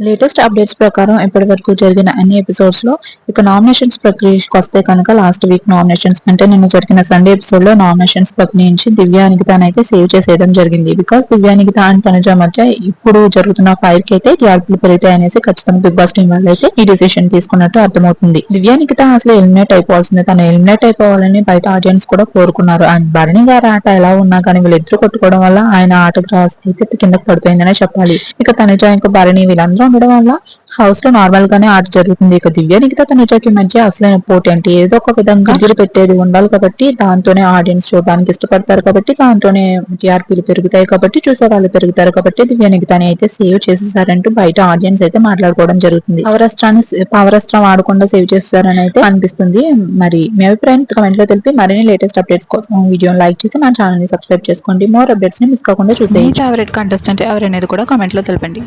Latest updates ప్రకారం ఇప్పటి వరకు జరిగిన అన్ని ఎపిసోడ్స్ లో ఇక నామినేషన్స్ ప్రక్రియకి వస్తే కనుక లాస్ట్ వీక్ నామినేషన్స్ అంటే నిన్న జరిగిన సండే ఎపిసోడ్ లో నామినేషన్స్ ప్రక్రియ నుంచి దివ్య అనికితానైతే సేవ్ చేసేయడం జరిగింది. బికాస్ దివ్య అనికిత అండ్ తనుజ మధ్య ఇప్పుడు జరుగుతున్న ఫైర్ కి అయితే టీఆర్పీలు పెరుగుతాయి అనేసి ఖచ్చితంగా బిగ్ బాస్ టీం వాళ్ళు అయితే ఈ డిసిషన్ తీసుకున్నట్టు అర్థమవుతుంది. దివ్య అనికిత అసలు ఎలిమినేట్ అయిపోవాల్సిందే, తను ఎలిమినేట్ అయిపోవాలని బయట ఆడియన్స్ కూడా కోరుకున్నారు. అండ్ భరణి గారి ఆట ఎలా ఉన్నా కానీ వీళ్ళిద్దరు కొట్టుకోవడం వల్ల ఆయన ఆటకు అయితే కిందకి పడిపోయిందనే చెప్పాలి. ఇక తనుజ ఇంకా భరణి వీళ్ళందరూ ఉండడం వల్ల హౌస్ లో నార్మల్ గానే ఆట జరుగుతుంది. ఇక దివ్య నిఖిత తనుజకి మధ్య అసలైన పోటీ అంటే ఏదో ఒక విధంగా ఎగిరి పెట్టేది ఉండాలి కాబట్టి దాంతోనే ఆడియన్స్ చూడడానికి ఇష్టపడతారు కాబట్టి దాంతోనే టీఆర్పీలు పెరుగుతాయి కాబట్టి చూసే వాళ్ళు పెరుగుతారు కాబట్టి దివ్య నిఖితని అయితే సేవ్ చేసేసారంటూ బయట ఆడియన్స్ అయితే మాట్లాడుకోవడం జరుగుతుంది. పవరస్త్రం ఆడకుండా సేవ్ చేస్తారని అయితే అనిపిస్తుంది. మరి మీ అభిప్రాయం కమెంట్ లో తెలిపి మరిన్ని లేటెస్ట్ అప్డేట్స్ కోసం వీడియోని లైక్ చేసి మా ఛానల్ ని సబ్స్క్రైబ్ చేసుకోండి. మోర్ అప్డేట్స్ ని మిస్ కాకుండా చూసేయండి. మీ ఫేవరెట్ కంటెస్టెంట్ ఎవరనేది కూడా కామెంట్లో తెలపండి.